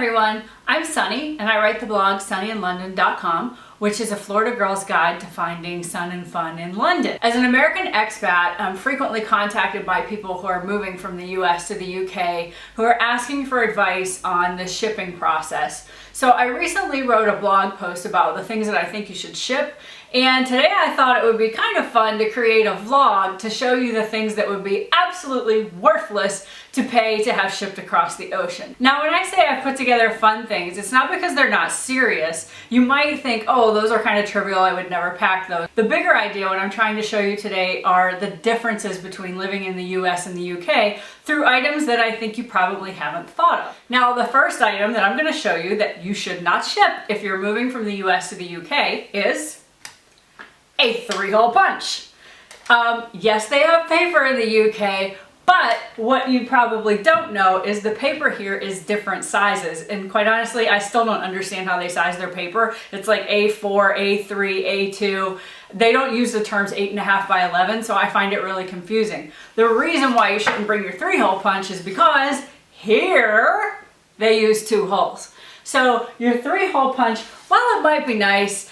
everyone, I'm Sunny and I write the blog sunnyinlondon.com, which is a Florida girl's guide to finding sun and fun in London. As an American expat, I'm frequently contacted by people who are moving from the US to the UK who are asking for advice on the shipping process. So I recently wrote a blog post about the things that I think you should ship, and today I thought it would be kind of fun to create a vlog to show you the things that would be absolutely worthless to pay to have shipped across the ocean. Now, when I say I've put together fun things, it's not because they're not serious. You might think, oh, those are kind of trivial, I would never pack those. The bigger idea, what I'm trying to show you today, are the differences between living in the US and the UK through items that I think you probably haven't thought of. Now, the first item that I'm going to show you that you should not ship if you're moving from the US to the UK is a 3-hole punch. Yes, they have paper in the UK, but what you probably don't know is the paper here is different sizes. And quite honestly, I still don't understand how they size their paper. It's like A4, A3, A2. They don't use the terms 8.5 by 11, so I find it really confusing. The reason why you shouldn't bring your 3-hole punch is because here they use 2 holes. So your 3-hole punch, while it might be nice,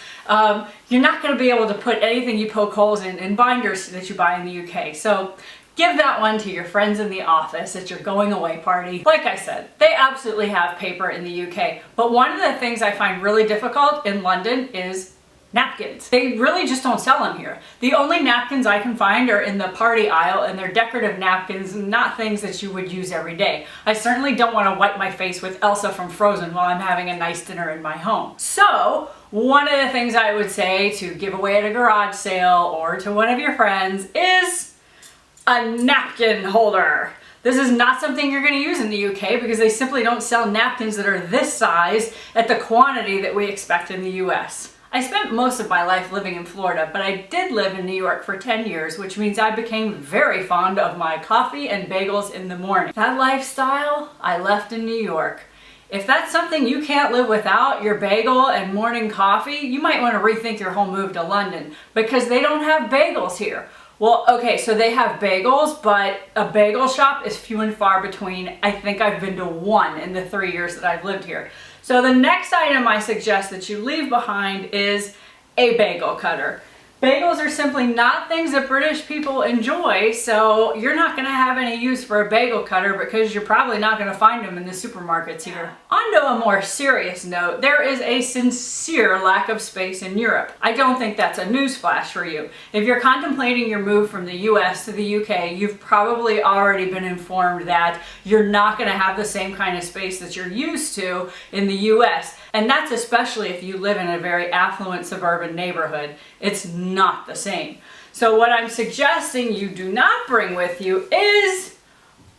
you're not going to be able to put anything you poke holes in binders that you buy in the UK. So give that one to your friends in the office at your going away party. Like I said, they absolutely have paper in the UK, but one of the things I find really difficult in London is napkins. They really just don't sell them here. The only napkins I can find are in the party aisle, and they're decorative napkins, not things that you would use every day. I certainly don't want to wipe my face with Elsa from Frozen while I'm having a nice dinner in my home. So one of the things I would say to give away at a garage sale or to one of your friends is a napkin holder. This is not something you're going to use in the UK because they simply don't sell napkins that are this size at the quantity that we expect in the US. I spent most of my life living in Florida, but I did live in New York for 10 years, which means I became very fond of my coffee and bagels in the morning. That lifestyle I left in New York. If that's something you can't live without, your bagel and morning coffee, you might want to rethink your whole move to London because they don't have bagels here. Well, okay, so they have bagels, but a bagel shop is few and far between. I think I've been to one in the 3 years that I've lived here. So the next item I suggest that you leave behind is a bagel cutter. Bagels are simply not things that British people enjoy, so you're not going to have any use for a bagel cutter because you're probably not going to find them in the supermarkets here. On to a more serious note, there is a sincere lack of space in Europe. I don't think that's a newsflash for you. If you're contemplating your move from the US to the UK, you've probably already been informed that you're not going to have the same kind of space that you're used to in the US. And that's especially if you live in a very affluent suburban neighborhood. It's not the same. So what I'm suggesting you do not bring with you is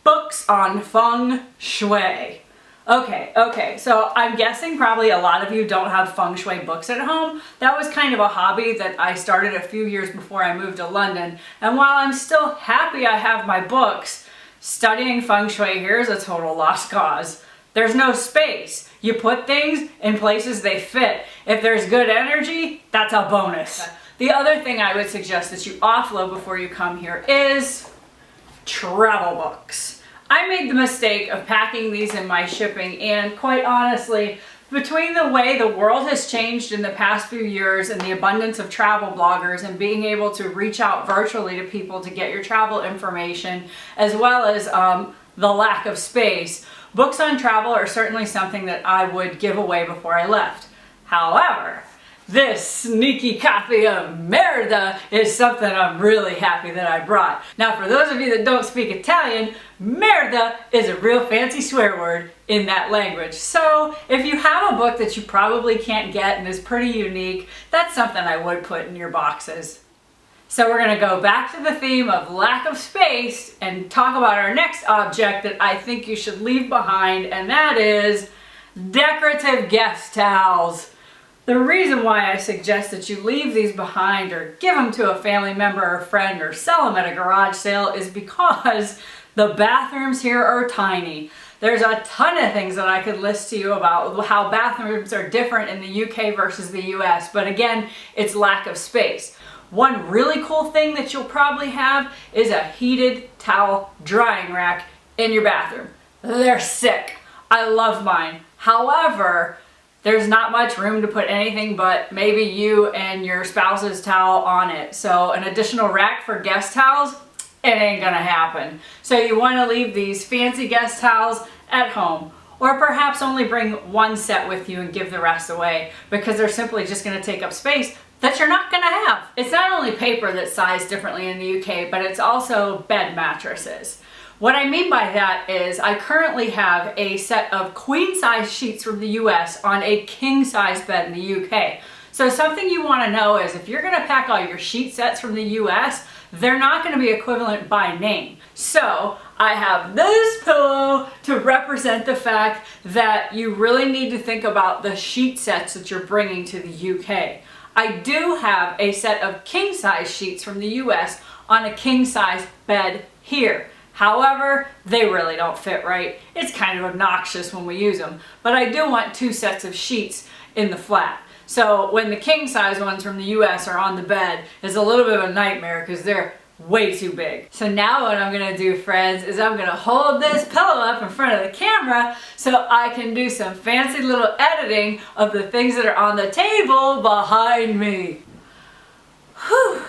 books on feng shui. Okay, so I'm guessing probably a lot of you don't have feng shui books at home. That was kind of a hobby that I started a few years before I moved to London. And while I'm still happy I have my books, studying feng shui here is a total lost cause. There's no space. You put things in places they fit. If there's good energy, that's a bonus. The other thing I would suggest that you offload before you come here is travel books. I made the mistake of packing these in my shipping, and quite honestly, between the way the world has changed in the past few years and the abundance of travel bloggers and being able to reach out virtually to people to get your travel information, as well as the lack of space, books on travel are certainly something that I would give away before I left. However, this sneaky copy of Merda is something I'm really happy that I brought. Now, for those of you that don't speak Italian, Merda is a real fancy swear word in that language. So if you have a book that you probably can't get and is pretty unique, that's something I would put in your boxes. So we're going to go back to the theme of lack of space and talk about our next object that I think you should leave behind, and that is decorative guest towels. The reason why I suggest that you leave these behind or give them to a family member or friend or sell them at a garage sale is because the bathrooms here are tiny. There's a ton of things that I could list to you about how bathrooms are different in the UK versus the US, but again, it's lack of space. One really cool thing that you'll probably have is a heated towel drying rack in your bathroom. They're sick. I love mine. However, there's not much room to put anything but maybe you and your spouse's towel on it. So an additional rack for guest towels, it ain't gonna happen. So you wanna leave these fancy guest towels at home, or perhaps only bring one set with you and give the rest away because they're simply just gonna take up space that you're not gonna have. It's not only paper that's sized differently in the UK, but it's also bed mattresses. What I mean by that is I currently have a set of queen size sheets from the US on a king size bed in the UK. So something you want to know is if you're going to pack all your sheet sets from the US, they're not going to be equivalent by name. So I have this pillow to represent the fact that you really need to think about the sheet sets that you're bringing to the UK. I do have a set of king size sheets from the US on a king size bed here. However, they really don't fit right. It's kind of obnoxious when we use them, but I do want 2 sets of sheets in the flat. So when the king size ones from the US are on the bed, it's a little bit of a nightmare because they're way too big. So now what I'm gonna do, friends, is I'm gonna hold this pillow up in front of the camera so I can do some fancy little editing of the things that are on the table behind me. Whew.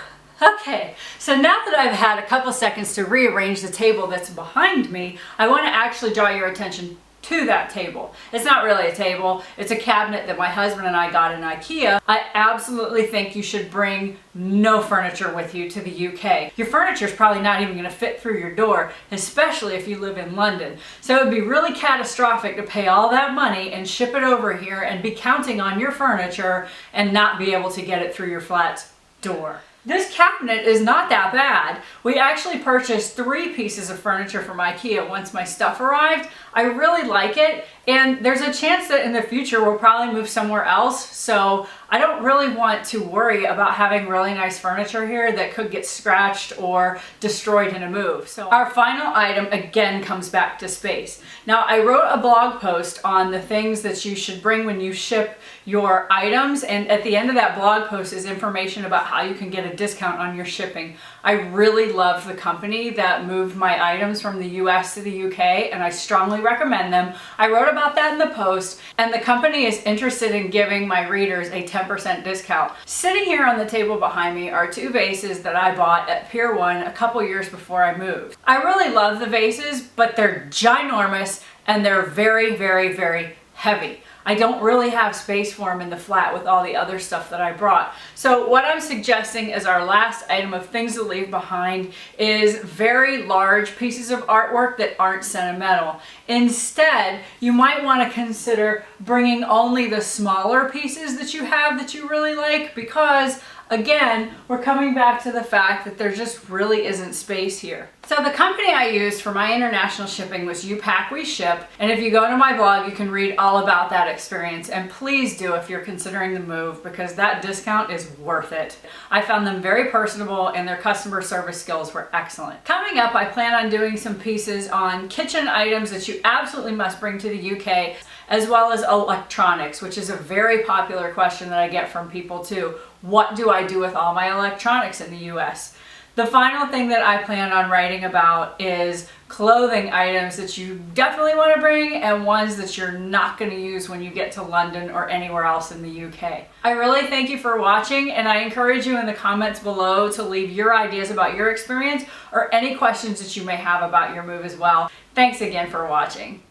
Okay, so now that I've had a couple seconds to rearrange the table that's behind me, I want to actually draw your attention to that table. It's not really a table, it's a cabinet that my husband and I got in IKEA. I absolutely think you should bring no furniture with you to the UK. Your furniture is probably not even going to fit through your door, especially if you live in London. So it would be really catastrophic to pay all that money and ship it over here and be counting on your furniture and not be able to get it through your flat's door. This cabinet is not that bad. We actually purchased 3 pieces of furniture from IKEA once my stuff arrived. I really like it, and there's a chance that in the future we'll probably move somewhere else, so I don't really want to worry about having really nice furniture here that could get scratched or destroyed in a move. So our final item again comes back to space. Now, I wrote a blog post on the things that you should bring when you ship your items, and at the end of that blog post is information about how you can get a discount on your shipping. I really love the company that moved my items from the US to the UK, and I strongly recommend them. I wrote about that in the post, and the company is interested in giving my readers a 10% discount. Sitting here on the table behind me are 2 vases that I bought at Pier 1 a couple years before I moved. I really love the vases, but they're ginormous and they're very, very, very heavy. I don't really have space for them in the flat with all the other stuff that I brought. So what I'm suggesting as our last item of things to leave behind is very large pieces of artwork that aren't sentimental. Instead, you might want to consider bringing only the smaller pieces that you have that you really like, because again, we're coming back to the fact that there just really isn't space here. So the company I used for my international shipping was You Pack, We Ship, and if you go to my blog, you can read all about that experience, and please do if you're considering the move, because that discount is worth it. I found them very personable and their customer service skills were excellent. Coming up, I plan on doing some pieces on kitchen items that you absolutely must bring to the UK, as well as electronics, which is a very popular question that I get from people too. What do I do with all my electronics in the US? The final thing that I plan on writing about is clothing items that you definitely want to bring and ones that you're not going to use when you get to London or anywhere else in the UK. I really thank you for watching, and I encourage you in the comments below to leave your ideas about your experience or any questions that you may have about your move as well. Thanks again for watching.